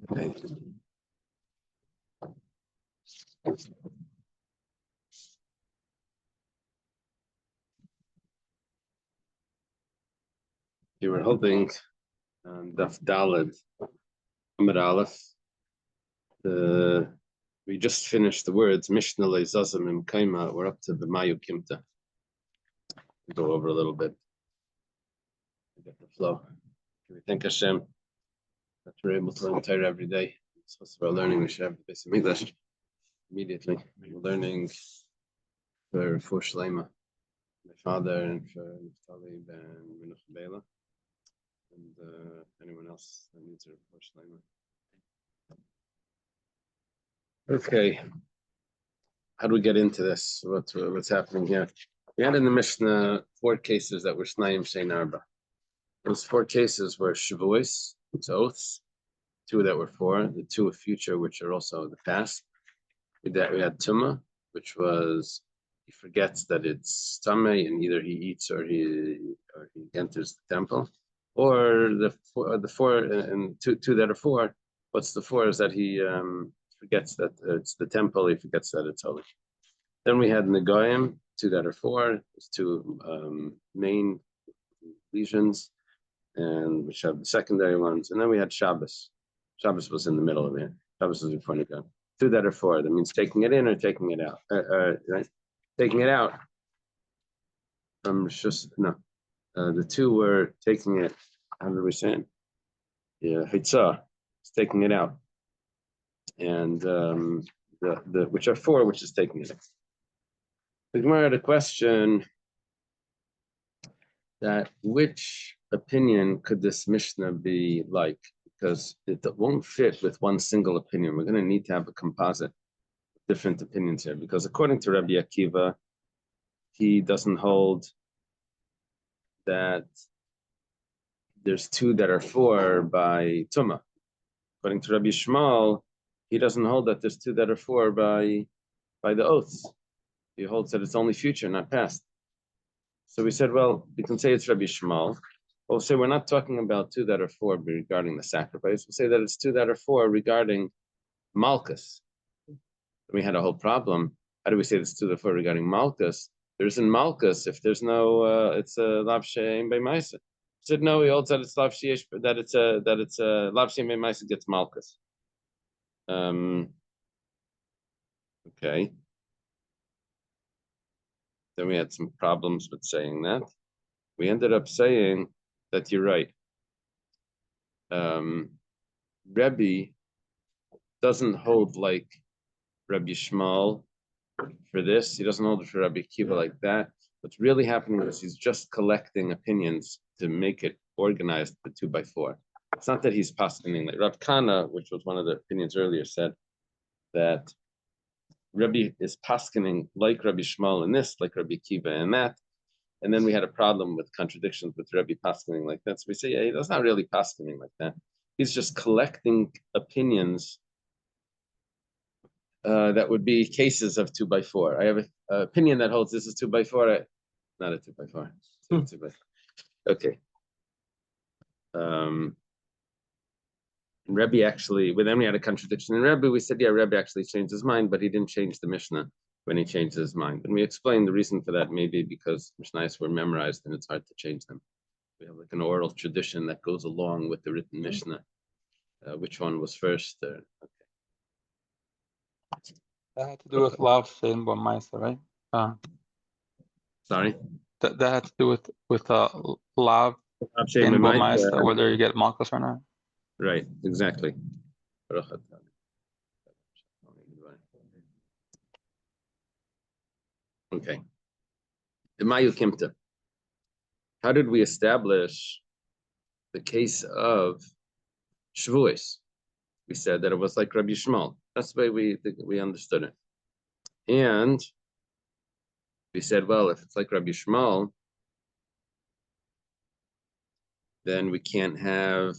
Okay. You were holding Daf Daled Amud Aleph. We just finished the words Mishnah Leizazim Im Kaima. We're up to the Mayu Kimta. We'll go over a little bit. Get the flow. Can we thank Hashem that we're able to learn Torah every day? So we're learning. We should have the basic English immediately. We're learning for Shleima, my father, and for Talib and Menuch Bela, and anyone else that needs a for Shleima. Okay, how do we get into this? What's happening here? We had in the Mishnah 4 cases that were Shnayim Shein Arba. Those 4 cases were Shavuos, it's oaths, 2 that were 4, the 2 of future, which are also the past. We had Tumah, which was he forgets that it's Tameh, and either he eats or he enters the temple, or the 4 and two that are 4. What's the 4 is that he forgets that it's the temple. He forgets that it's holy. Then we had Negoyim, 2 that are 4. There's 2 main lesions, and which have the secondary ones. And then we had Shabbos. Shabbos was in the middle of it. Shabbos was before Negoyim. 2 that are 4. That means taking it in or taking it out. Right? Taking it out. The 2 were taking it. How did we say it? Yeah, Hitzah. It's taking it out. And the which are 4, which is taking it out. The Gemara had a question that which opinion could this Mishnah be like? Because it won't fit with one single opinion. We're going to need to have a composite of different opinions here. Because according to Rabbi Akiva, he doesn't hold that there's 2 that are 4 by Tumah. According to Rabbi Shmuel, he doesn't hold that there's 2 that are 4 by the oaths. He holds that it's only future, not past. So we said, well, we can say it's Rabbi Shmuel. We'll say we're not talking about 2 that are 4 regarding the sacrifice. We'll say that it's 2 that are 4 regarding Malchus. We had a whole problem. How do we say it's 2 that are 4 regarding Malchus? There isn't Malchus if there's no. It's a lav she'ein b'maisa. Said no. He holds that it's lav she'esh, that it's a lav she'ein b'maisa gets Malchus. Okay. Then we had some problems with saying that. We ended up saying that you're right. Rebbe doesn't hold like Rabbi Shmuel for this. He doesn't hold it for Rabbi Akiva like that. What's really happening is he's just collecting opinions to make it organized for 2 by 4. It's not that he's paskening like Rav Kana, which was one of the opinions earlier, said that Rabbi is paskening like Rabbi Shmuel in this, like Rabbi Akiva in that. And then we had a problem with contradictions with Rabbi paskening like that. So we say, yeah, that's not really paskening like that. He's just collecting opinions that would be cases of 2 by 4. I have an opinion that holds this is 2 by 4. Not a 2 by 4. 2 by 4. Okay. Rebbe actually, well, then we had a contradiction in Rebbe. We said, yeah, Rebbe actually changed his mind, but he didn't change the Mishnah when he changed his mind. And we explained the reason for that, maybe because Mishnahs were memorized and it's hard to change them. We have like an oral tradition that goes along with the written Mishnah. Which one was first? Okay. That had to do with lav she'ein b'maisa, right? Sorry? That had to do with lav she'ein b'maisa, whether you get Malchus or not. Right, exactly. Okay. The Mayu Kimta. How did we establish the case of Shavuos? We said that it was like Rabbi Shmuel. That's the way we understood it. And we said, well, if it's like Rabbi Shmuel, then we can't have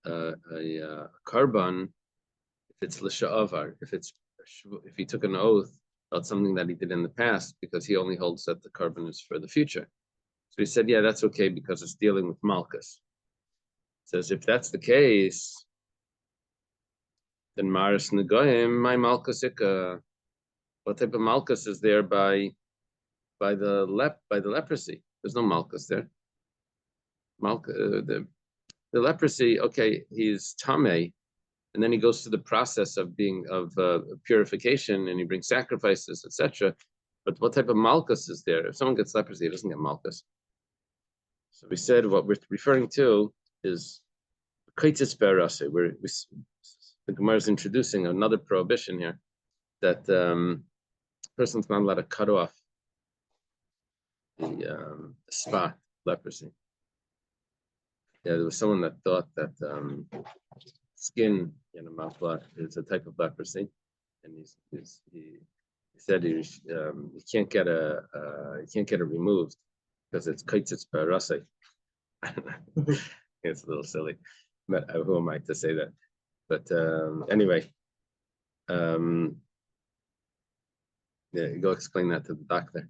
a carbon if it's l'sha'avar, if he took an oath about something that he did in the past, because he only holds that the carbon is for the future. So he said, yeah, that's okay because it's dealing with Malchus. says if that's the case, then Maris Negoim, my Malkusika. What type of Malkus is there by the leprosy? There's no Malkus there. The leprosy, okay, he's Tameh, and then he goes through the process of purification, and he brings sacrifices, etc. But what type of Malkus is there? If someone gets leprosy, he doesn't get Malkus. So we said what we're referring to is Kaitis Berase, where the Gemara is introducing another prohibition here, that person's not allowed to cut off the spot leprosy. Yeah, there was someone that thought that skin in a mouth is a type of leprosy, and he said he can't get it removed because it's kaitzitz barase. It's a little silly, but who am I to say that? But anyway, yeah, go explain that to the doctor.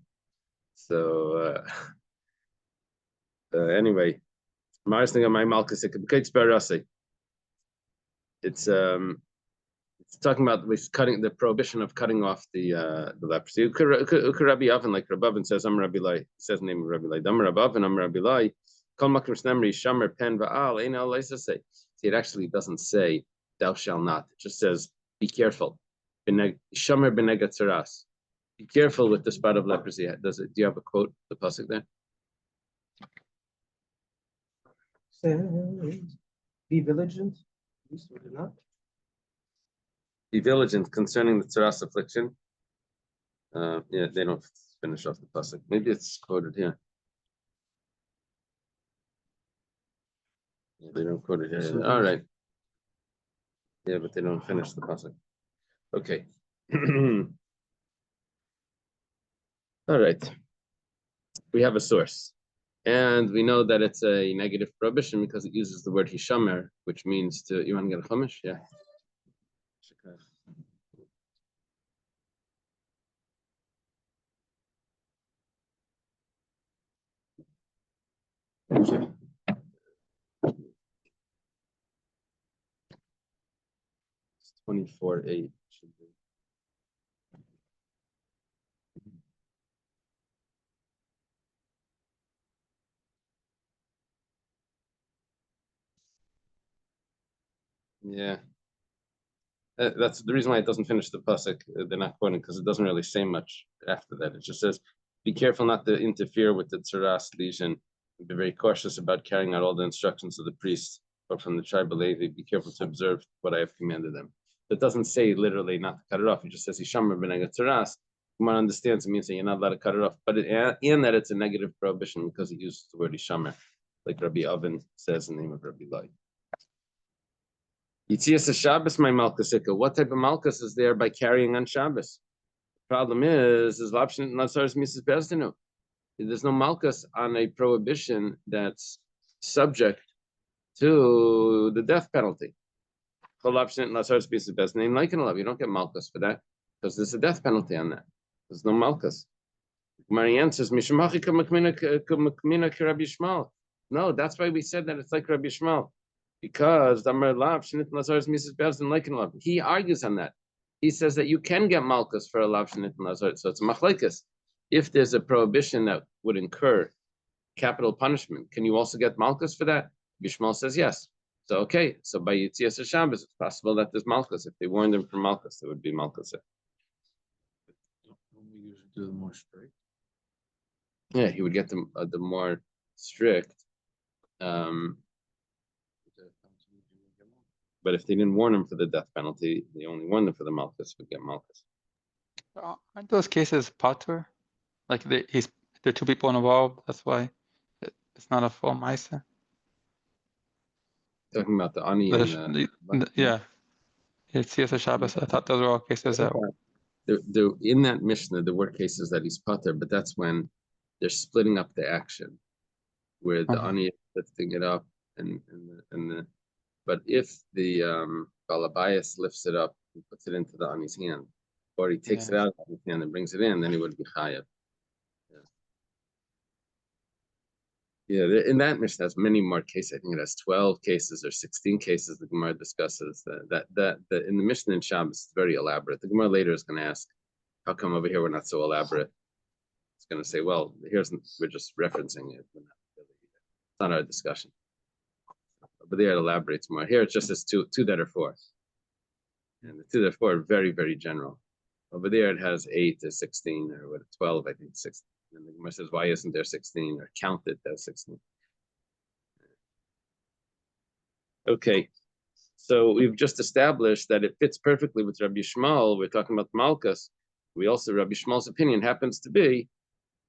So anyway, it's talking about cutting the prohibition of cutting off the leprosy. Rabbi Oven, like Rabbi says, I'm Rabbi Lai, says the name of Rabbi Lai. Dam Rabbi Oven, I'm Rabbi Lai. Kol makom shnamri shamer pen va'al ein al leisase. See, it actually doesn't say thou shall not. It just says be careful. Shamer benegat tzaras. Be careful with the spot of leprosy. Do you have a quote, the pasuk there? Says, be vigilant. Not. Be vigilant concerning the tzaras affliction. Yeah, they don't finish off the pasuk. Maybe it's quoted here. Yeah, they don't quote it here. All right. Yeah, but they don't finish the pasuk. Okay. All right. We have a source. And we know that it's a negative prohibition because it uses the word hishamer, which means to, you want to get a chumash? Yeah. Okay. It's 24:8 should be. Yeah. That's the reason why it doesn't finish the pasuk. They're not quoting because it doesn't really say much after that. It just says, "Be careful not to interfere with the tzaras lesion. Be very cautious about carrying out all the instructions of the priest or from the tribe of Levi. Be careful to observe what I have commanded them." It doesn't say literally not to cut it off. It just says, "Hishamer b'neged tzaras." One understands it means that you're not allowed to cut it off, but in that it's a negative prohibition because it uses the word hishamer, like Rabbi Oven says in the name of Rabbi Lai. Yitzias Shabbos, my Malkusika. What type of Malkus is there by carrying on Shabbos? The problem is Lapshin Nazaris Mrs. Bezdinu. There's no Malkus on a prohibition that's subject to the death penalty. You don't get Malkus for that because there's a death penalty on that. There's no Malkus. Mary answers, no, that's why we said that it's like Rabbi Shmuel. Because he argues on that. He says that you can get malchus for a lav shenit lazar. So it's machlekes. If there's a prohibition that would incur capital punishment, can you also get malchus for that? Bishmal says yes. So okay. So by Yitzias Shabbos, it's possible that there's malchus. If they warned him for malchus, there would be malchus. We usually do the more strict. Yeah, he would get the more strict. But if they didn't warn him for the death penalty, they only warned him for the malchus, would get malchus. Aren't those cases patur? Like there are two people involved. That's why it's not a full ma'aser. Talking about the ani and yeah, it's Yitzias Shabbos. I thought those were all cases that. In that Mishnah, there were cases that he's patur, but that's when they're splitting up the action, where the ani is lifting it up and the. But if the Balabayas lifts it up and puts it into the ani's hand, or he takes it out of his hand and brings it in, then he would be chayav. Yeah, in that Mishnah has many more cases. I think it has 12 cases or 16 cases the Gemara discusses. That in the Mishnah in Shabbos, it's very elaborate. The Gemara later is going to ask, how come over here we're not so elaborate? It's going to say, well, we're just referencing it. It's not our discussion. But there it elaborates more. Here it just says two that are 4. And the 2 that are 4 are very, very general. Over there it has 8 to 16 or what, 12, I think 16. And the Gemara says, why isn't there 16 or counted as 16? Okay, so we've just established that it fits perfectly with Rabbi Shmuel. We're talking about Malkus. We also, Rabbi Shmuel's opinion happens to be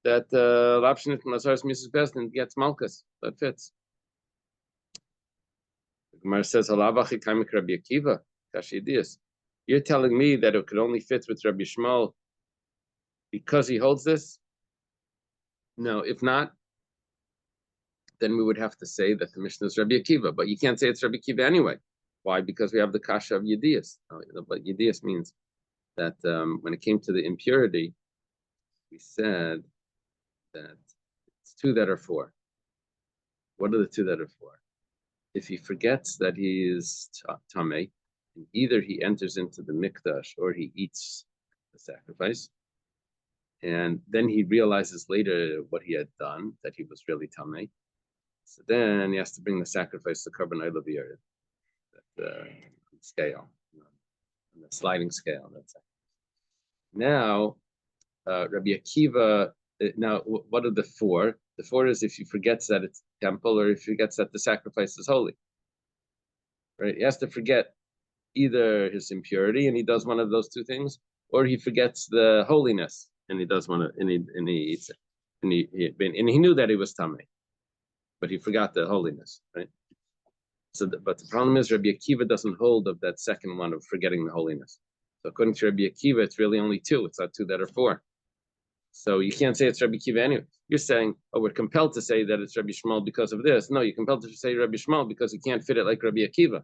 that Lapshinit and Lazarus Mrs. Besdin gets Malkus. That fits. The Gemara says, Halavachi Kaimik Rabbi Akiva, Kashidiyas. You're telling me that it could only fit with Rabbi Shmuel because he holds this? No, if not, then we would have to say that the Mishnah is Rabbi Akiva, but you can't say it's Rabbi Akiva anyway. Why? Because we have the kasha of Yedias. But Yedias means that when it came to the impurity, we said that it's 2 that are 4. What are the 2 that are 4? If he forgets that he is tamei, either he enters into the mikdash or he eats the sacrifice, and then he realizes later what he had done, that he was really tamei. So then he has to bring the sacrifice to Karban Oil of the Area, that scale, on the sliding scale. That's it. Now, Rabbi Akiva. Now, what are the 4? The 4 is if he forgets that it's temple or if he forgets that the sacrifice is holy. Right? He has to forget either his impurity and he does one of those 2 things, or he forgets the holiness and he does one of, and he eats it, and he knew that he was tamei, but he forgot the holiness, right? So, but the problem is Rabbi Akiva doesn't hold of that second one of forgetting the holiness. So according to Rabbi Akiva, it's really only 2. It's not 2 that are 4. So you can't say it's Rabbi Akiva anyway. You're saying, oh, we're compelled to say that it's Rabbi Shmuel because of this. No, you're compelled to say Rabbi Shmuel because you can't fit it like Rabbi Akiva,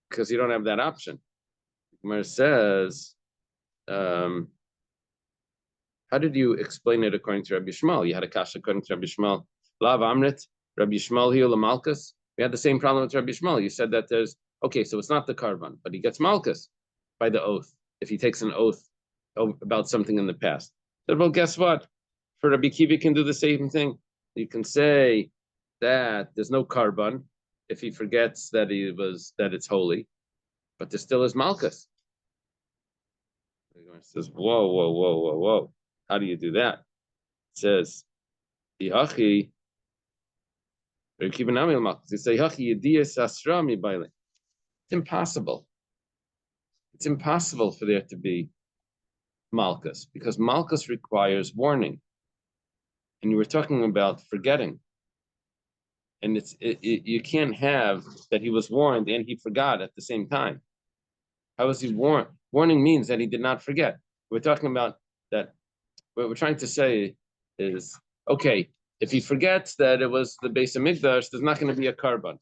because you don't have that option. Gemara says, how did you explain it according to Rabbi Shmuel? You had a kasha according to Rabbi Shmuel. Lav Amrit, Rabbi Shmuel hiu Malkus. We had the same problem with Rabbi Shmuel. You said that there's, okay, so it's not the karban, but he gets Malkus by the oath, if he takes an oath about something in the past. Then, well, guess what? For Rabbi Akiva, you can do the same thing. You can say that there's no karban if he forgets that it's holy, but there still is Malkus. He says, whoa. How do you do that? It says, Yachi, it's impossible. It's impossible for there to be Malkus, because Malkus requires warning. And you were talking about forgetting. And you can't have that he was warned and he forgot at the same time. How was he warned? Warning means that he did not forget. We're talking about that. What we're trying to say is, okay, if he forgets that it was the Beis Hamikdash, there's not going to be a karban.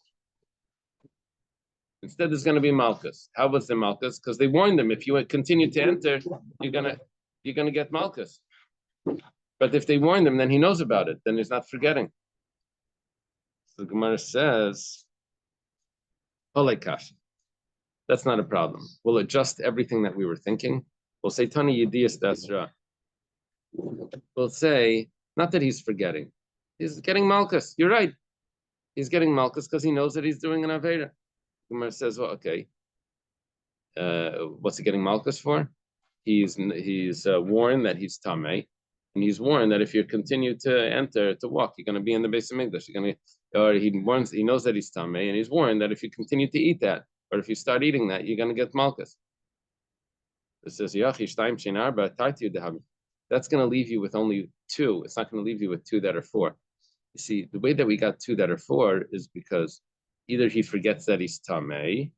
Instead, there's going to be Malkus. How was the Malkus? Because they warned him, if you continue to enter, you're gonna get Malkus. But if they warned him, then he knows about it. Then he's not forgetting. So the Gemara says, Holekash. That's not a problem. We'll adjust everything that we were thinking. We'll say Tani Yediyas Dasra. We'll say, not that he's forgetting. He's getting Malkus. You're right. He's getting Malkus because he knows that he's doing an Aveda. Gemara says, well, okay. What's he getting Malkus for? He's warned that he's Tamei, and he's warned that if you continue to enter, to walk, you're going to be in the Beis Hamikdash. He knows that he's Tamei, and he's warned that if you continue to eat that, or if you start eating that, you're going to get Malkus. It says, that's going to leave you with only 2. It's not going to leave you with 2 that are 4. You see, the way that we got 2 that are 4 is because either he forgets that he's Tamei,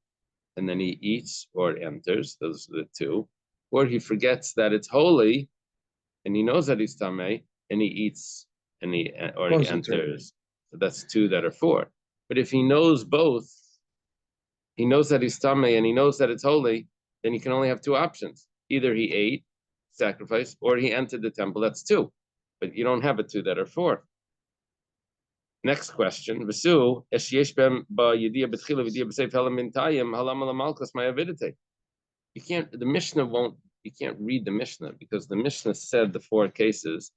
and then he eats or enters, those are the 2, or he forgets that it's holy, and he knows that he's Tamei, and he eats, and he enters. So that's 2 that are 4. But if he knows both, he knows that he's Tamei, and he knows that it's holy, then he can only have 2 options. Either he ate, sacrifice, or he entered the temple, that's 2. But you don't have a 2 that are 4. Next question. V'su esyesh bem ba yediyah b'tchila v'yediyah b'seif helam mintayim halam alamalkas mayavidite. You can't. The Mishnah won't. You can't read the Mishnah because the Mishnah said the four cases,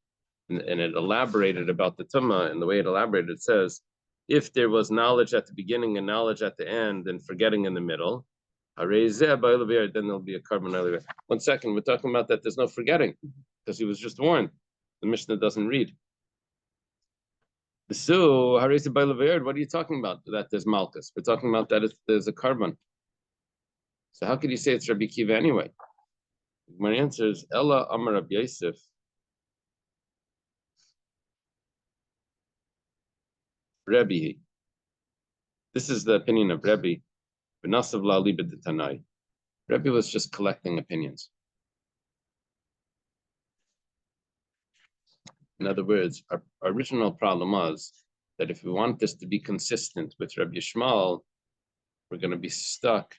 and it elaborated about the tumah. And the way it elaborated, it says, if there was knowledge at the beginning and knowledge at the end, and forgetting in the middle, then there'll be a carbon earlier. 1 second. We're talking about that. There's no forgetting because he was just warned. The Mishnah doesn't read. So, what are you talking about? That there's malchus. We're talking about that there's a carbon. So how could you say it's Rabbi Kiva anyway? My answer is Ella Amar Rabbi Yosef. Rebbe. This is the opinion of Rebbe. B'nasav la liba d'tanai. Rebbe was just collecting opinions. In other words, our original problem was that if we want this to be consistent with Rabbi Yishmael, we're going to be stuck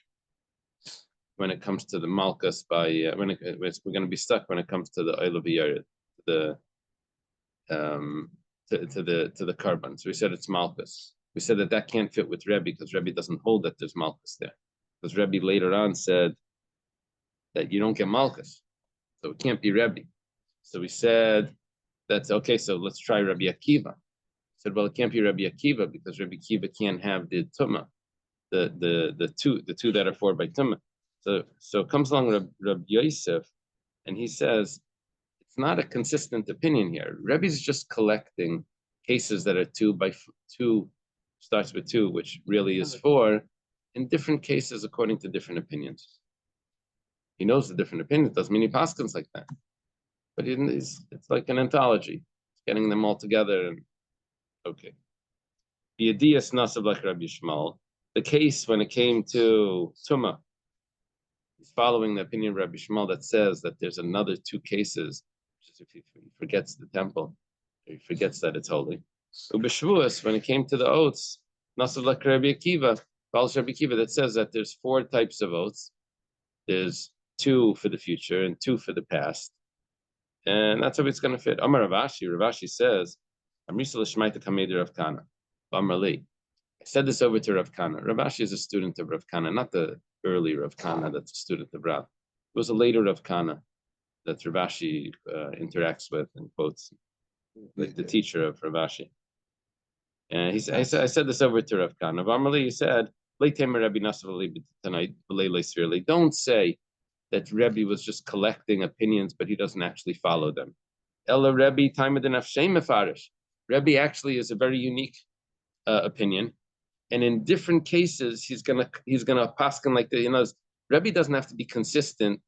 when it comes to the Malchus we're going to be stuck when it comes to the Oil of Yared, to the carbon. So we said it's Malchus. We said that can't fit with Rebbe because Rebbe doesn't hold that there's Malchus there. Because Rebbe later on said that you don't get Malchus, so it can't be Rebbe. So we said that's okay. So let's try Rabbi Akiva. Said, well, it can't be Rabbi Akiva because Rabbi Akiva can't have the tumah, the two that are four by tumah. So comes along Rabbi Yosef, and he says it's not a consistent opinion here. Rebbe's just collecting cases that are two starts with two, which really is four, in different cases according to different opinions. He knows the different opinions. Doesn't mean he paskins like that, but it's like an anthology, getting them all together. Okay. The Adiyas Nasav like Rabbi Yishmael. The case when it came to Tumah, he's following the opinion of Rabbi Yishmael that says that there's another two cases, which is if he forgets the temple, or he forgets that it's holy. Ubeshvuas, when it came to the oaths, Nasav like Rabbi Akiva, follows Rabbi Akiva that says that there's four types of oaths. There's two for the future and two for the past. And that's how it's going to fit. Amar Ravashi says, I said this over to Rav Kana. Ravashi is a student of Rav Kana, not the early Rav Kana that's a student of Rav. It was a later Rav Kana that Ravashi interacts with and quotes, like the teacher of Ravashi. And I said this over to Rav Kana. Amrli, he said, don't say that Rebbe was just collecting opinions, but he doesn't actually follow them. Ella Rebbe, Rebbe actually is a very unique opinion, and in different cases he's gonna paskin like the Rebbe doesn't have to be consistent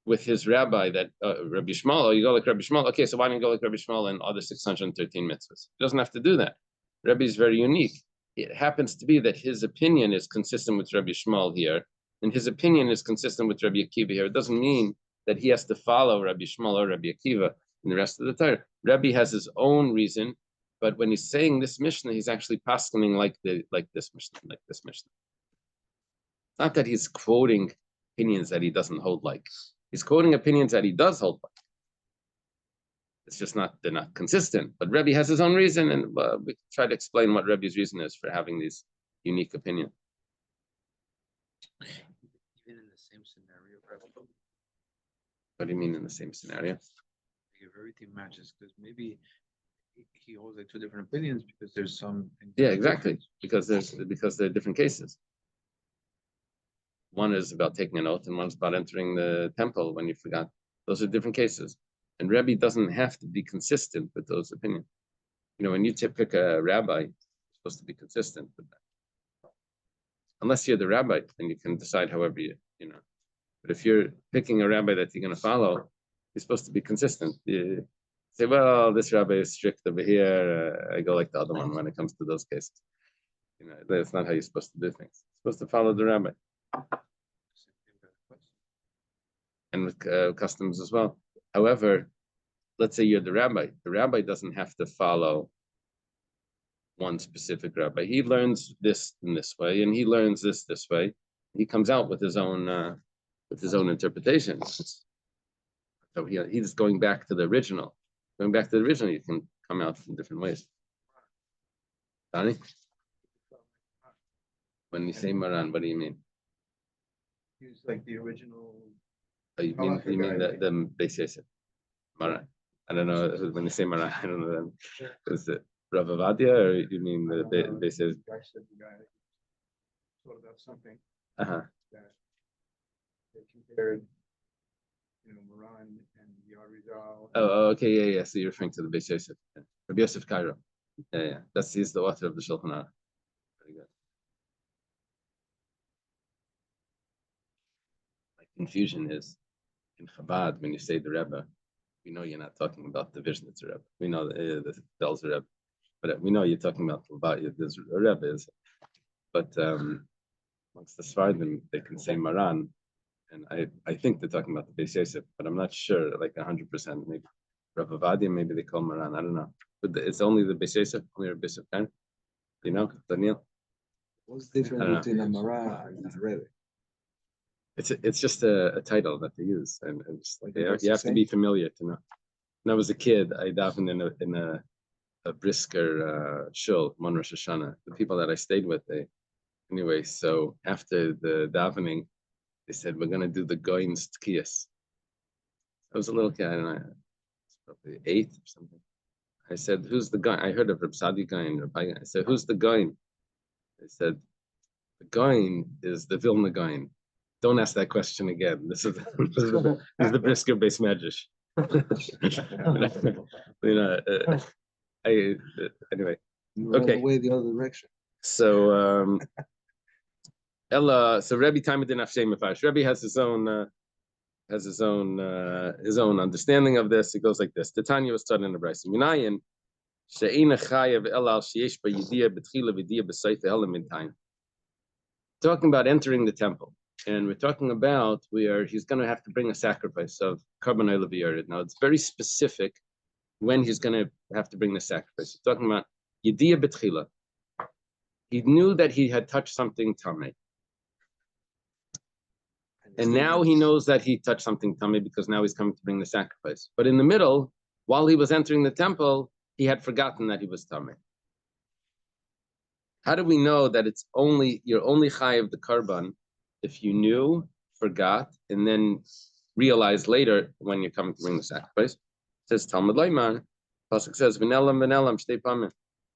with his rabbi that Rabbi Shmuel. Oh, you go like Rabbi Shmuel. Okay, so why don't you go like Rabbi Shmuel and other 613 mitzvahs? He doesn't have to do that. Rebbe is very unique. It happens to be that his opinion is consistent with Rabbi Shmuel here, and his opinion is consistent with Rabbi Akiva here. It doesn't mean that he has to follow Rabbi Shmuel or Rabbi Akiva in the rest of the Torah. Rebbe has his own reason, but when he's saying this Mishnah, he's actually paskening like this Mishnah. It's not that he's quoting opinions that he doesn't hold like. He's quoting opinions that he does hold like. It's just they're not consistent. But Rebbe has his own reason, and we try to explain what Rebbe's reason is for having these unique opinions. Even in the same scenario, Rebbe? What do you mean in the same scenario? If everything matches, because maybe he holds like two different opinions because there's some. Yeah, exactly. Because there are different cases. One is about taking an oath, and one's about entering the temple when you forgot. Those are different cases, and Rebbe doesn't have to be consistent with those opinions. When you pick a rabbi, you're supposed to be consistent with that. Unless you're the rabbi, then you can decide however you. But if you're picking a rabbi that you're going to follow, you're supposed to be consistent. You say, well, this rabbi is strict over here. I go like the other one when it comes to those cases. That's not how you're supposed to do things. You're supposed to follow the rabbi. And with customs as well. However, let's say you're the rabbi. The rabbi doesn't have to follow one specific rabbi. He learns this in this way, and he learns this way. He comes out with his own interpretation. So he's going back to the original. Going back to the original, you can come out in different ways. Donnie? When you say Maran, what do you mean? He was like the original. Oh, you mean the Beis Yosef? Maran. I don't know when you say Maran. I don't know then. Is it Rav Avadia or you mean the Beis Yosef? The guy said the guy thought about something Uh-huh. that they compared, Moran and Yarizal. Oh, okay, yeah. So you're referring to the Beis Yosef. Yeah. Rabbi Yosef Cairo. Yeah. He's the author of the Shulchan Aruch. Very good. My confusion is in Chabad when you say the Rebbe, we know you're not talking about the Vishnitz Rebbe. We know the Belz Rebbe, but we know you're talking about there's a Rebbe is. But amongst the Sfardim, they can say Maran, and I think they're talking about the Beis Yosef, but I'm not sure, like 100%. Maybe Rav Avadia, maybe they call Maran. I don't know. But it's only the Beis Yosef, only Rabbi Yosef Kain. You know, Daniel. What's the difference between a Maran and a Rebbe? It's just a title that they use, and just Like you have to be familiar to know. When I was a kid, I davened in a brisker shul, Mon Rosh Hashanah. The people that I stayed with, anyway. So after the davening, they said we're gonna do the Goyim's Tkiyas. I was a little kid, I don't know, probably 8 or something. I said, "Who's the guy?" I heard of Reb Sadi Goyin, Rabbi. I said, "Who's the Goyin?" They said, "The Goyin is the Vilna Goyin." Don't ask that question again. This is the brisker based medrash. Anyway. You ran Okay. away the other direction. So Ella, so Rebbe Taimudin Afshem Mefarish. Rebbe has his own understanding of this. It goes like this. Titania was studying the Bryce. Minayin she'ina chayav elal sheyesh ba yidiyah betchila v'diyah b'sayf elam in time. Talking about entering the temple. And we're talking about he's going to have to bring a sacrifice of carbon oil of Yerid. Now it's very specific when he's going to have to bring the sacrifice. He's talking about Yediyah B'tchila. He knew that he had touched something tamei. And now he knows that he touched something tamei because now he's coming to bring the sacrifice. But in the middle, while he was entering the temple, he had forgotten that he was tamei. How do we know that you're only chayav the karban if you knew, forgot, and then realized later when you're coming to bring the sacrifice? It says Talmud Leiman. Pasuk says v'nelam shtei pamim. It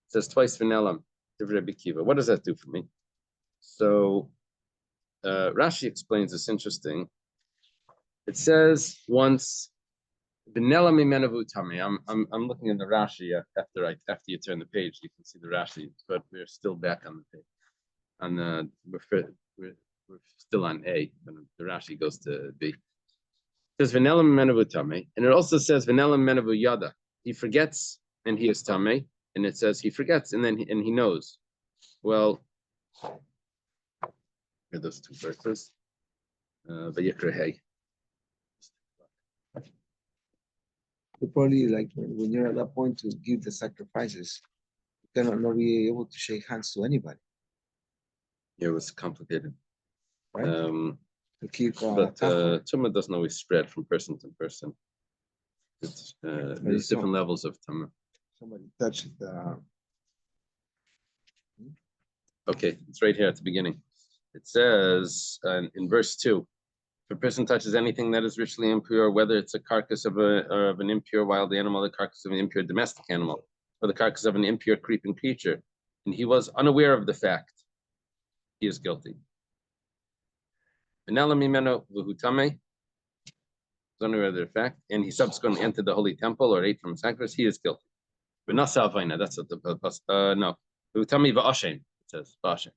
says twice v'nelam. Divrei Kiva. What does that do for me? So Rashi explains this interesting. It says once v'nelam imenavu tami. I'm looking at the Rashi after you turn the page. You can see the Rashi, but we're still back on the page. We're still on A, but the Rashi goes to B. It says v'nelam imenavu tami, and it also says v'nelam imenavu yada. He forgets and he is tame, and it says he forgets and then he knows. Well, here are those two verses. Vayikra Hey. You probably like when you're at that point to give the sacrifices, you cannot not be able to shake hands to anybody, It was complicated. right? To keep. But Tumah doesn't always spread from person to person. There's different levels of Tumah. Somebody touched the. Okay, it's right here at the beginning. It says in verse 2, if a person touches anything that is ritually impure, whether it's a carcass of an impure wild animal, the carcass of an impure domestic animal, or the carcass of an impure creeping creature, and he was unaware of the fact, he is guilty. Unaware of the fact, and he subsequently entered the holy temple or ate from sacrifice, he is guilty. That's what the no. It says V'ashem.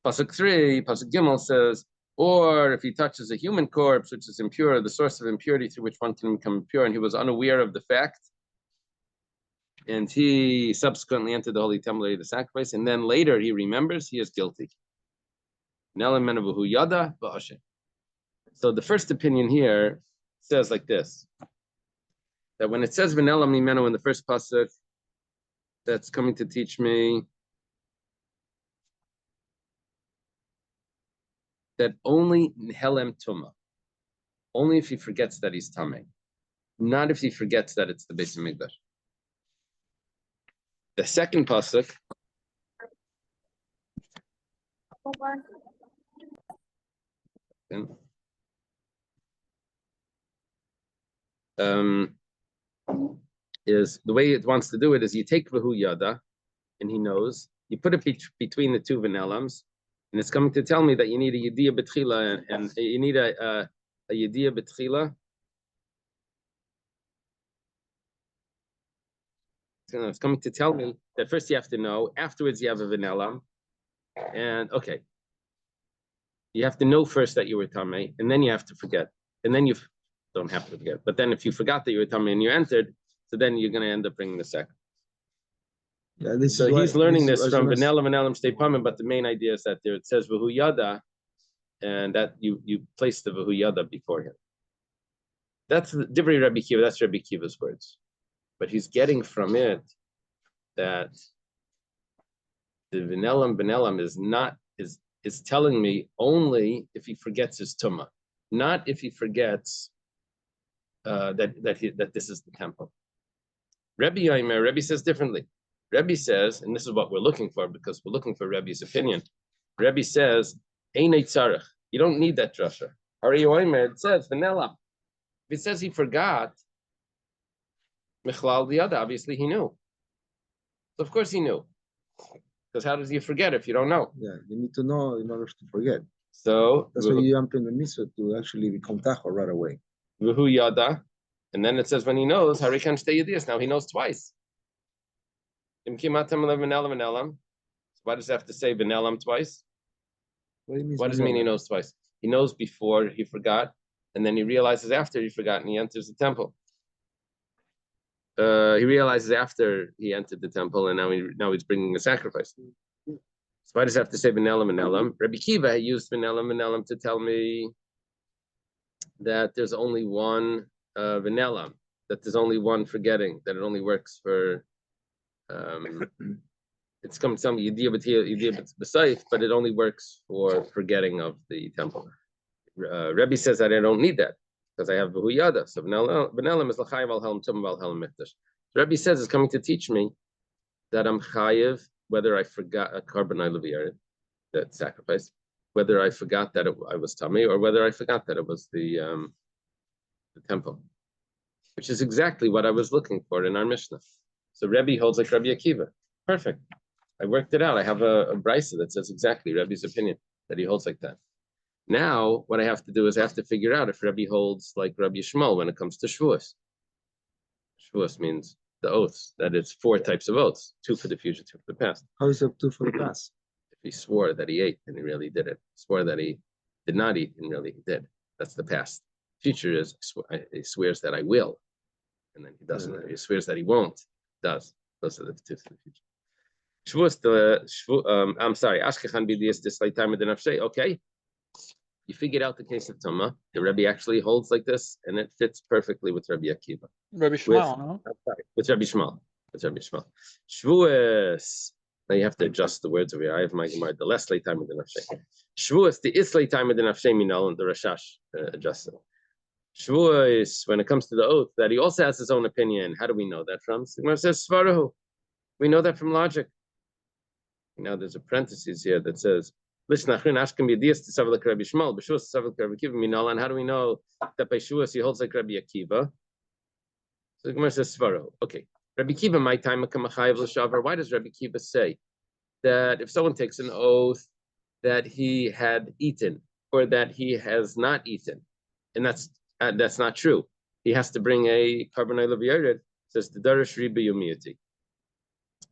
Pasuk 3, Pasuk Gimel says, or if he touches a human corpse, which is impure, the source of impurity through which one can become impure, and he was unaware of the fact, and he subsequently entered the holy temple to eat the sacrifice, and then later he remembers, he is guilty. So the first opinion here says like this, that when it says V'nelam Mimenu in the first pasuk, that's coming to teach me that only Helem Tuma, only if he forgets that he's Tameh, not if he forgets that it's the Beis Hamikdash. The second pasuk Is the way it wants to do it is you take Vahu Yada, and he knows, you put it between the two vanillams, and it's coming to tell me that you need a Yediyah B'tchila, and you need a Yediyah B'tchila. It's coming to tell me that first you have to know, afterwards you have a vanillam, and okay. You have to know first that you were Tameh, and then you have to forget. And then you don't have to forget. But then if you forgot that you were Tameh and you entered, so then you're going to end up bringing the second. Yeah, So he's learning this from Vanellam State Pamim, but the main idea is that there it says Vahu Yada, and that you place the Vahu Yada before him. That's the Divrei Rabbi Kiva, that's Rabbi Kiva's words. But he's getting from it that the Vanellam is telling me only if he forgets his Tumah, not if he forgets that this is the temple. Rebbe says differently. Rebbe says, and this is what we're looking for because we're looking for Rebbe's opinion. Rebbe says, Einei tzarech. You don't need that drasha. It says vanilla. If it says he forgot, Michlal the other, obviously he knew. So of course he knew. Because how does he forget if you don't know? Yeah, you need to know in order to forget. So that's why you jump in the mitzvah to actually become tacho right away. Vuhu yada, and then it says when he knows, harikan shtei yediyos. Now he knows twice. So why does it have to say benelam twice? What does it mean he knows twice? He knows before he forgot, and then he realizes after he forgot, and he enters the temple. He realizes after he entered the temple, and now he's bringing a sacrifice. So why does it have to say benelam? Rabbi Kiva used benelam to tell me that there's only one benelam, that there's only one forgetting, that it only works for. It's come to tell me Yediyah b'Sayf, but it only works for forgetting of the temple. Rebbe says that I don't need that because I have Vahu Yada. So Benelam is l'chayiv al helm tum al helm mikdash. Rebbe says it's coming to teach me that I'm chayiv whether I forgot a carbon ilaviyar, that sacrifice, whether I forgot that I was tummy or whether I forgot that it was the temple, which is exactly what I was looking for in our Mishnah. So Rebbe holds like Rabbi Akiva. Perfect. I worked it out. I have a brisa that says exactly Rebbe's opinion, that he holds like that. Now, what I have to do is I have to figure out if Rebbe holds like Rabbi Shmuel when it comes to Shavuos. Shavuos means the oaths, that it's 4 types of oaths, 2 for the future, 2 for the past. How is it 2 for the past? If he swore that he ate and he really did it, swore that he did not eat and really he did. That's the past. Future is he swears that I will, and then he doesn't. He swears that he won't. Does. Those are the 2 for the future. I'm sorry. Ashkechan b'diyas dislay time of the nafshay. Okay, you figured out the case of Tuma. The Rebbe actually holds like this, and it fits perfectly with Rabbi Akiva. Rabbi Shmuel, no? With Rabbi Shmuel. With Rabbi Shmuel. Shavuos. Now you have to adjust the words over here. I have my Gemara. The less late time of the nafshay. Shavuos. The islay time of the nafshay minal, and the Rashash adjusted. Shavuos. When it comes to the oath, that he also has his own opinion. How do we know that from? The Gemara says Svarahu. We know that from logic. Now there's a parenthesis here that says, and how do we know that by Shavuos he holds like Rabbi Akiva? So the Gemara says Svaro. Okay. Rabbi Akiva, my time, why does Rabbi Akiva say that if someone takes an oath that he had eaten or that he has not eaten, and that's not true, he has to bring a carbon oil, says the Darash Riba Yomiyati.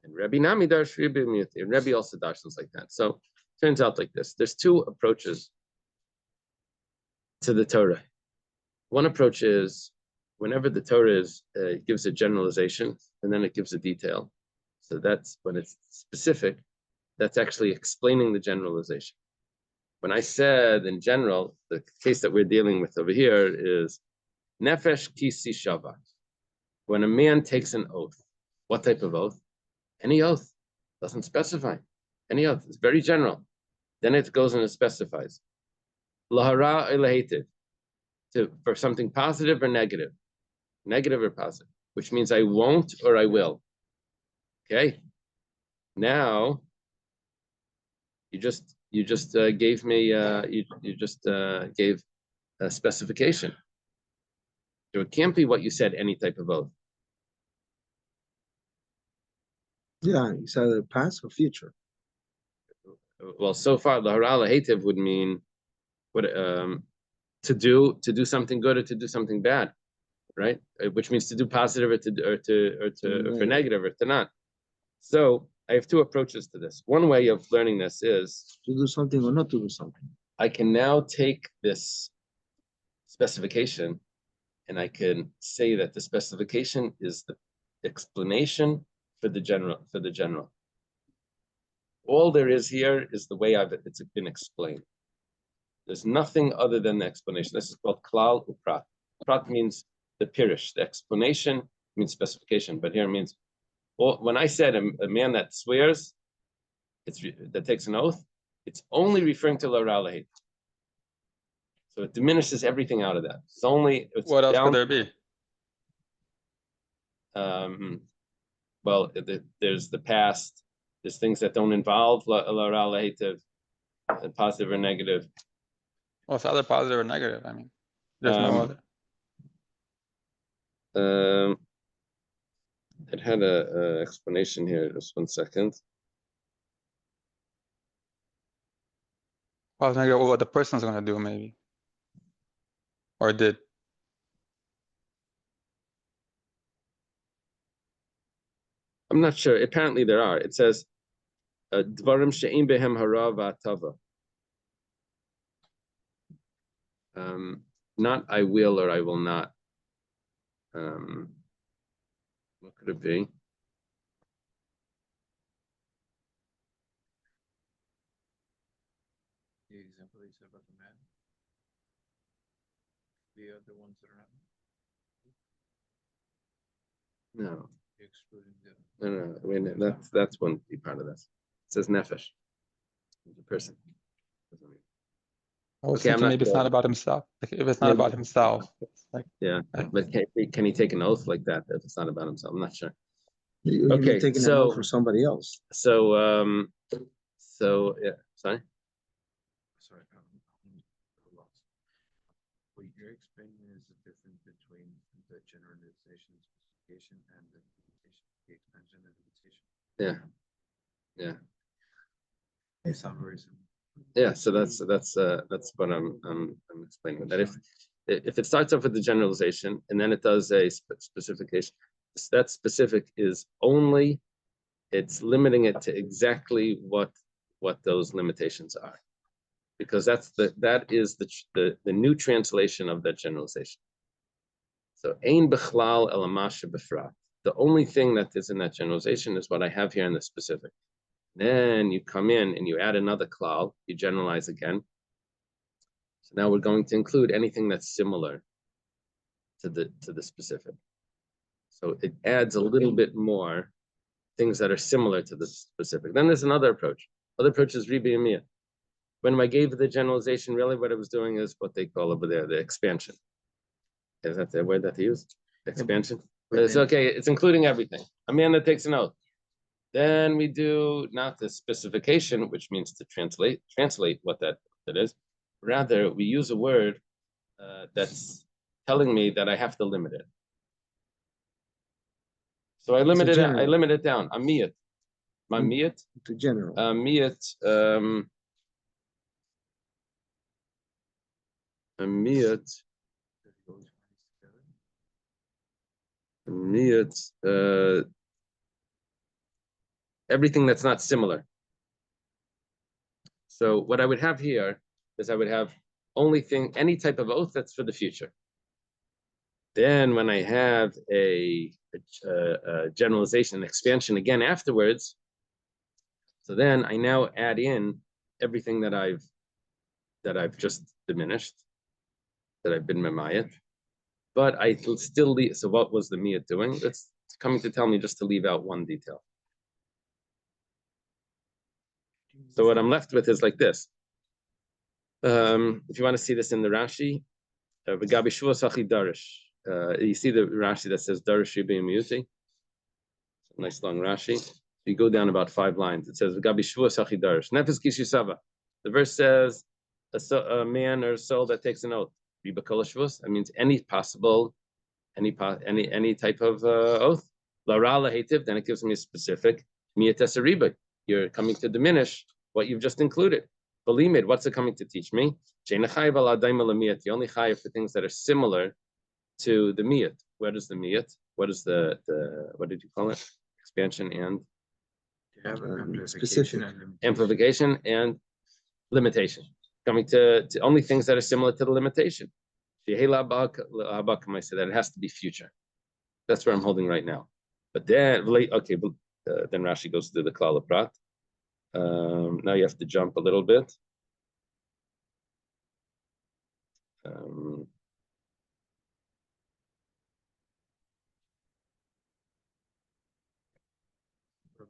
And Rabbi Nami Darsh Riba Yomiyati. And Rabbi also darshans like that. So it turns out like this. There's 2 approaches to the Torah. One approach is whenever the Torah gives a generalization and then it gives a detail. So that's when it's specific, that's actually explaining the generalization. When I said in general, the case that we're dealing with over here is Nefesh Kisi Shava. When a man takes an oath, what type of oath? Any oath. Doesn't specify. Any oath. It's very general. Then it goes and it specifies. Lahara ilahated. For something positive or negative. Negative or positive. Which means I won't or I will. Okay. Now, You just gave me you just gave a specification. So it can't be what you said, any type of oath. Yeah, it's either past or future. Well, so far the harala hativ would mean what to do something good or to do something bad, right? Which means to do positive or for negative or to not. So I have two approaches to this. One way of learning this is To do something or not to do something. I can now take this specification and I can say that the specification is the explanation for the general. All there is here is the way it's been explained. There's nothing other than the explanation. This is called klal uprat. Prat means the pirish. The explanation means specification, but here it means, well, when I said a man that swears, that takes an oath, it's only referring to l'oralahit. So it diminishes everything out of that. It's What else down, could there be? Well, there's the past. There's things that don't involve l'oralahit, positive or negative. Well, it's either positive or negative. I mean, there's no other. It had a explanation here. Just 1 second. Positive, negative, what the person's gonna do, maybe. Or did. I'm not sure. Apparently there are. It says, "Dvarim she'im behem hara v'atava." Not I will or I will not. What could it be? The example you said about the man. The other ones that are not No, excluding the. no. I mean that's one be part of this. It says nefesh, the person. I was Okay, I'm thinking not maybe it's sure. not about himself. Like, if it's not about himself, it's like, Yeah, but can he take an oath like that if it's not about himself? I'm not sure. You're Okay, taking a so- note for somebody else. So yeah, sorry. Sorry, I'm lost. What you're explaining is the difference between the generalization, specification, and the limitation, the expansion and limitation. Yeah. They sound very similar. Yeah, so that's what I'm explaining. That if it starts off with the generalization and then it does a specification, that specific is only, it's limiting it to exactly what those limitations are, because that is the new translation of that generalization. So ein bechlal elamasha befrat. The only thing that is in that generalization is what I have here in the specific. Then you come in and you add another klal, you generalize again. So now we're going to include anything that's similar to the specific. So it adds a little bit more things that are similar to the specific. Then there's another approach. Other approach is ribi amiyah. When I gave the generalization, really what I was doing is what they call over there the expansion. Is that the word that they use? Expansion. It's okay. It's including everything. A man that takes an oath. Then we do not the specification, which means to translate what that is. Rather, we use a word that's telling me that I have to limit it. So I limit it down. Amiyat. My miyat. To general. Miyat. Miyat. Miyat. Everything that's not similar. So what I would have here is I would have any type of oath that's for the future. Then when I have a generalization, expansion again afterwards, so then I now add in everything that I've just diminished, that I've been memayat, but I still leave. So what was the miyat doing? It's coming to tell me just to leave out one detail. So what I'm left with is like this. If you want to see this in the Rashi, V'gabi Shavuos Darish. You see the Rashi that says Darish Yubi Miyuti. Nice long Rashi. You go down about 5 lines. It says, "V'gabi Shavuos Hachidarish." Nefesh Kishisava. The verse says, a man or a soul that takes an oath. Riba Kol Shavuos. That means any possible, any type of oath. La Ra La Hativ. Then it gives me a specific. Miyates Riba. You're coming to diminish what you've just included. Balimid. What's it coming to teach me? You only chayiv for things that are similar to the miyat. What is the miyat? What is the what did you call it? Expansion and You have specific. amplification and limitation. Coming to only things that are similar to the limitation. I say that it has to be future. That's where I'm holding right now. But then, okay, then Rashi goes to the klal prat. Now you have to jump a little bit.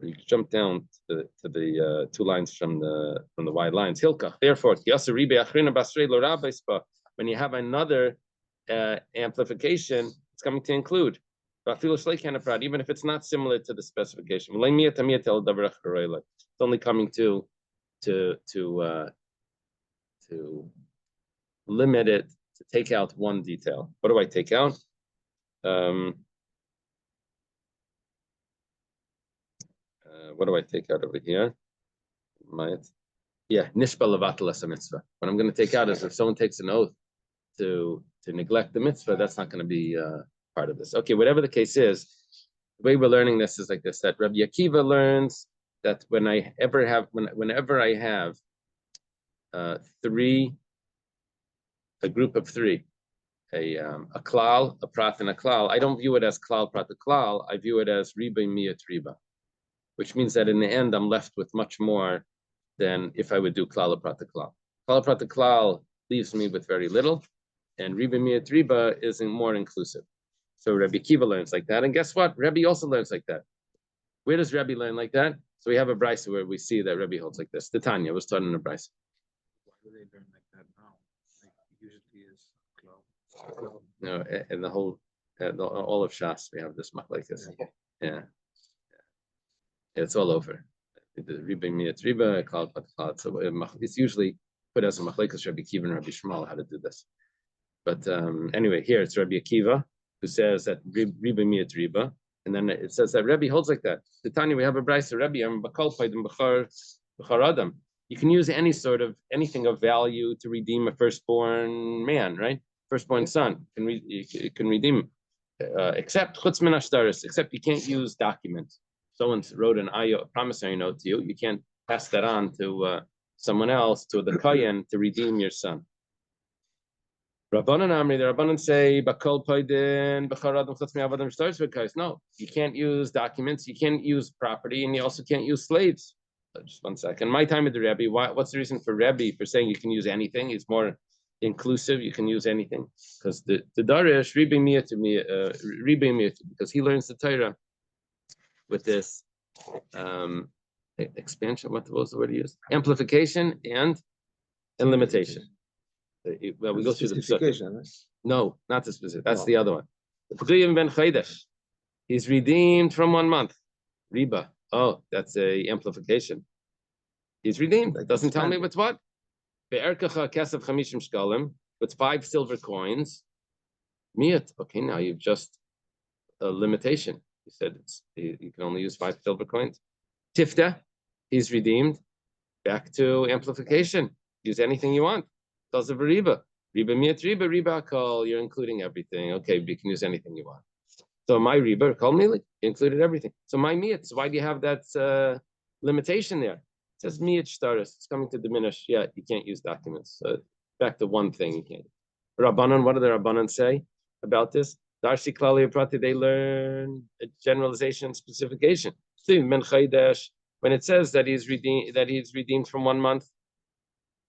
You jump down to the 2 lines from the wide lines. Hilka. Therefore, when you have another amplification, it's coming to include. Even if it's not similar to the specification, it's only coming to limit it, to take out one detail. What do I take out? What do I take out over here? Nishba levatel mitzvah. What I'm going to take out is if someone takes an oath to neglect the mitzvah, that's not going to be part of this. Okay, whatever the case is, the way we're learning this is like this: that Rabbi Akiva learns that whenever I have a group of 3, a klal, a prat, and a klal, I don't view it as klal, prat, klal. I view it as riba miyat riba, which means that in the end I'm left with much more than if I would do klal, prat, klal. Klal, prat, klal leaves me with very little, and riba miyat riba is more inclusive. So Rabbi Akiva learns like that, and guess what? Rabbi also learns like that. Where does Rabbi learn like that? So we have a brisa where we see that Rabbi holds like this. The Tanya was taught in a brisa. Why do they learn like that now? Like usually is klal. No, and the whole, all of Shas, we have this machlekes. Yeah, it's all over. The riba miyat riba, klal pat klal. So it's usually put as a machlekes Rabbi Akiva and Rabbi Shmuel how to do this. But anyway, here it's Rabbi Akiva who says that riba miyat riba, and then it says that Rabbi holds like that. The Tanya, we have a brisa, Rabbi bakal paidim b'char adam. You can use anything of value to redeem a firstborn man, right? Firstborn son you can redeem, except chutz min ashtaris, except you can't use documents. Someone wrote a promissory note to you, you can't pass that on to someone else, to the kohen, to redeem your son. Rabbanan Amri, the Rabbanan say, bakol paidin b'char adam chutz mi'avadim shtaris v'kais. No, you can't use documents, you can't use property, and you also can't use slaves. Just 1 second. My time at the Rebbe, what's the reason for Rebbe for saying you can use anything? It's more inclusive, you can use anything. Because the Darish, Ribi Miyat, because he learns the Torah with this expansion, what was the word he used? Amplification and limitation. Well, we go through the specification. Right? No, not the specific. That's the other one. He's redeemed from 1 month. Riba. Oh, that's a amplification. He's redeemed. It doesn't tell me what's what. With 5 silver coins. Miyat. Okay, now you've just a limitation. You said you can only use 5 silver coins. Tifta. He's redeemed. Back to amplification. Use anything you want. Because of riba. Riba miyat riba, riba kol. You're including everything. Okay, you can use anything you want. So my riba, kol mili, included everything. So my miyat, so why do you have that limitation there? It says miyat shtaris, it's coming to diminish. Yeah, you can't use documents. Back to one thing you can't. Rabbanan, what do the Rabbanan say about this? Darshi klali prati, they learn a generalization specification. When it says that he's redeemed from 1 month,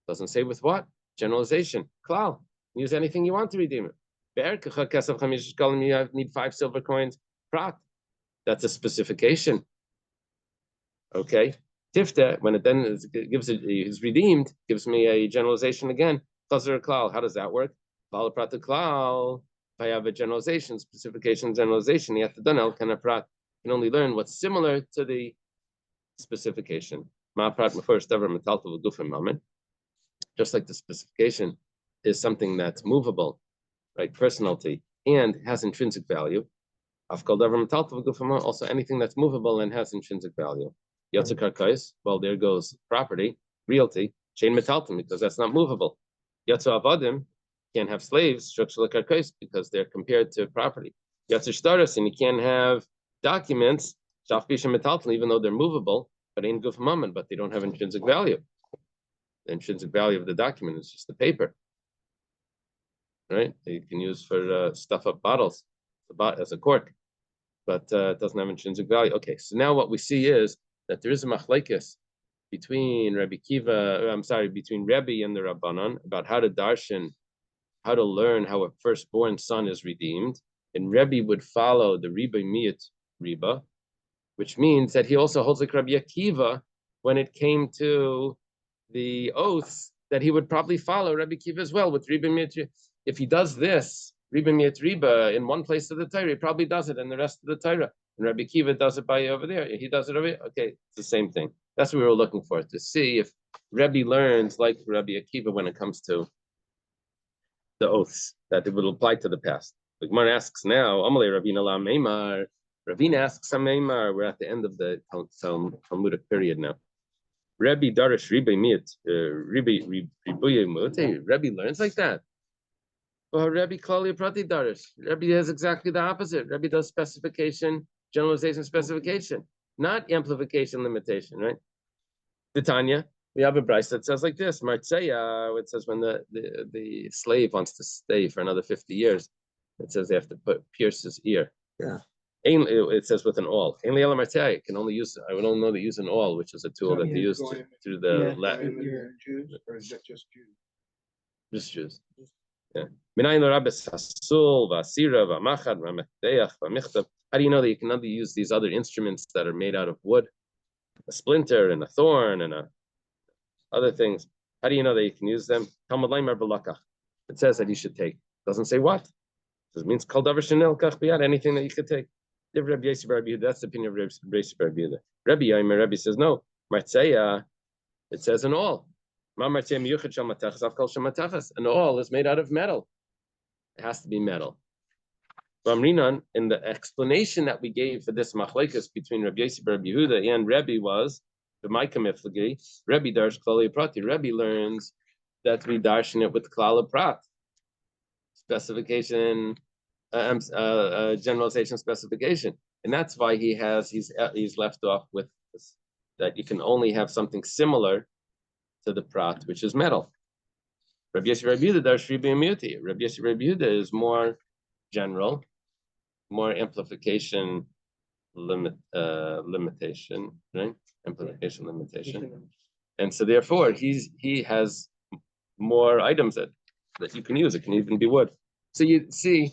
doesn't say with what? Generalization. Klal. Use anything you want to redeem it. You need 5 silver coins. Prat. That's a specification. Okay. Tifta, when it then is redeemed, gives me a generalization again. Chazar klal. How does that work? Klal prat klal. If I have a generalization, specification, generalization, you have to done el kana prat. You can only learn what's similar to the specification. Just like the specification is something that's movable, right? Personality, and has intrinsic value. Also, anything that's movable and has intrinsic value. Well, there goes property, realty, chain metalton, because that's not movable. Yatsu avadim can't have slaves, because they're compared to property. Yatsu shtaris, and you can't have documents, even though they're movable, but in guf mammon, but they don't have intrinsic value. The intrinsic value of the document is just the paper, right? That you can use for stuff up bottles as a cork, but it doesn't have intrinsic value. Okay, so now what we see is that there is a machlekes between between Rebbe and the Rabbanan about how to darshan, how to learn how a firstborn son is redeemed. And Rebbe would follow the Riba Miyat Riba, which means that he also holds like Rabbi Akiva when it came to the oaths, that he would probably follow Rabbi Akiva as well with Riba Miyat. If he does this, Riba Miyat Riba, in one place of the Torah, he probably does it in the rest of the Torah. And Rabbi Akiva does it by over there. He does it over here. Okay, it's the same thing. That's what we were looking for, to see if Rebbe learns like Rabbi Akiva when it comes to the oaths, that it will apply to the past. The Gemara asks now, Amalei Ravina La Meimar. Ravina asks Meimar. We're at the end of the Talmudic period now. Rebbe Darish Rebbe Miet, Rebbe learns like that. Well, Rebbe Klali Prati Darish. Rebbe has exactly the opposite. Rebbe does specification, generalization, specification, not amplification, limitation, right? The Tanya, we have a brayso that says like this: Martzeya, it says when the slave wants to stay for another 50 years, it says they have to pierce his ear. Yeah. It says with an awl. Can only use. I would only know to use an awl, which is a tool that they use through the Latin. Jews, or is that just Jews? Just Jews. Yeah. How do you know that you can only use these other instruments that are made out of wood, a splinter and a thorn and other things? How do you know that you can use them? It says that you should take. It doesn't say what. It means kol davar shenil kach biyad, anything that you could take. That's the opinion of Rabbi Yossi bar Yehuda. Rabbi says no. Martzeya, it says an awl. An awl is made out of metal. It has to be metal. Ramrinan, in the explanation that we gave for this machlekes between Rabbi Yossi bar Yehuda and Rebbe was the Maika Miflagi. Rebbe darsh klali prati. Rebbe learns that we darshan it with klala prat, specification, generalization, specification, and that's why he's left off with this, that you can only have something similar to the prat, which is metal. Rabbi Yossi bar Yehuda darsh Riba Miyuti. Rabbi Yossi bar Yehuda is more general, more amplification, limitation, right? Amplification, limitation, and so therefore he has more items that you can use. It can even be wood. So you see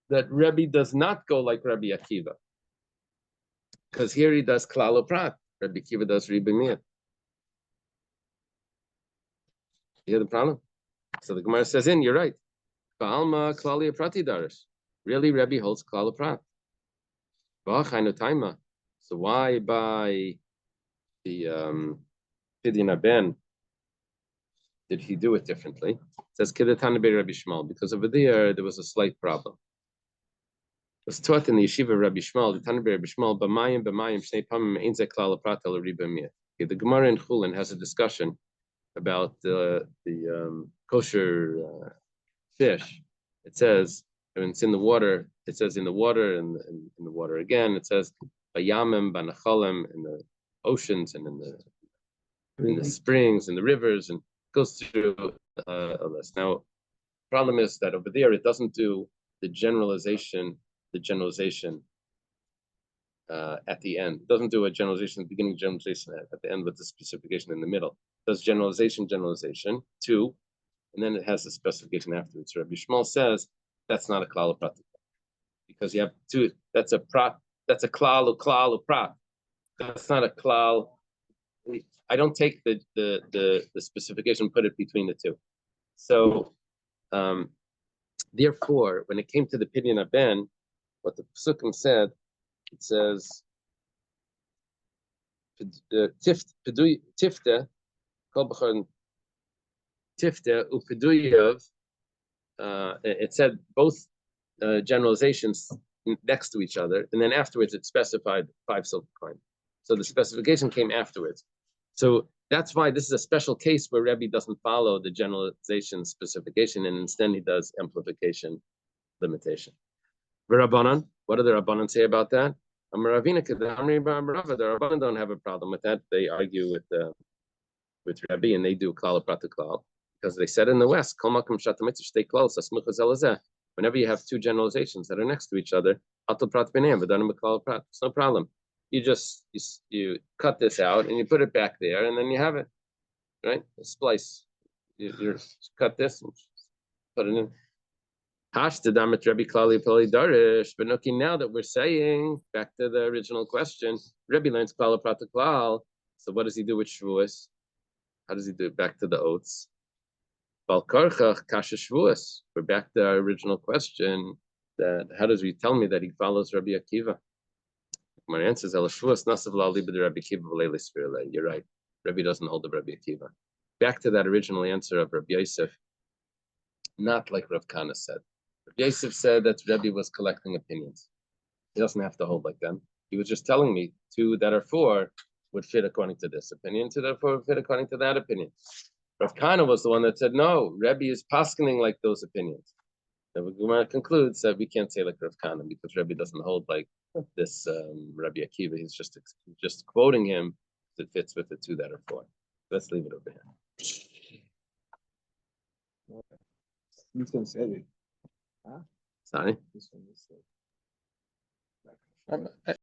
that Rebbe does not go like Rabbi Akiva, because here he does klal prat. Rabbi Akiva does Riba Miyat. You hear the problem? So the Gemara says, you're right. Ba'alma klali prati darish. Really, Rebbe holds klal prat. So why by the Pidyon Ben did he do it differently? It says Kidatana be Rabbi Shmuel, because over there was a slight problem. It was taught in the yeshiva Rabbi Shmuel, the Tana be Rabbi Shmuel, b'mayim shnei pamim ein ze klal prat el riba miyat. The Gemara in Chulin has a discussion about the kosher fish. It says, when it's in the water, it says in the water and in the water again. It says bayamim banachalim, in the oceans and in the springs and the rivers, and goes through a list. Now, problem is that over there it doesn't do the generalization at the end. It doesn't do a generalization at the beginning, generalization at the end with the specification in the middle. It does generalization, two, and then it has the specification afterwards. So Rabbi Shmuel says that's not a klal prat, because you have two. That's a prat. That's a klal prat. That's not a klal. I don't take the specification and put it between the two. So, therefore, when it came to the Pidyon Ben, what the Pesukim said, it says, Tifta, Kol B'chor Tifta Upeduyev. It said both generalizations next to each other, and then afterwards it specified 5 silver coins. So the specification came afterwards. So that's why this is a special case where Rebbe doesn't follow the generalization specification, and instead he does amplification limitation. Rabbanan, what do the Rabbanan say about that? The Rabbanan don't have a problem with that. They argue with Rebbe, and they do klal prat klal, because they said in the West, stay close. Whenever you have 2 generalizations that are next to each other, it's no problem. You just you cut this out and you put it back there, and then you have it, right? A splice. You cut this and put it in. But now that we're saying, back to the original question, Rebbe learns klal prat klal. So what does he do with Shavuos? How does he do it? Back to the oaths. Balkarchach kasha Shavuos. We're back to our original question. That how does he tell me that he follows Rabbi Akiva? My answer is Shavuos nasav la'ali b'de Rabbi Akiva v'leili spirulei. You're right. Rabbi doesn't hold the Rabbi Akiva. Back to that original answer of Rabbi Yosef. Not like Rav Kana said. Rabbi Yosef said that Rabbi was collecting opinions. He doesn't have to hold like them. He was just telling me 2 that are 4 would fit according to this opinion, 2 that are 4 would fit according to that opinion. Rav Kana was the one that said, no, Rebbe is paskening like those opinions. The Gemara concludes that we can't say like Rav Kana because Rebbe doesn't hold like this Rabbi Akiva. He's just quoting him that fits with the 2 that are 4. Let's leave it over here. This one said it. Huh? Sorry? This one said it.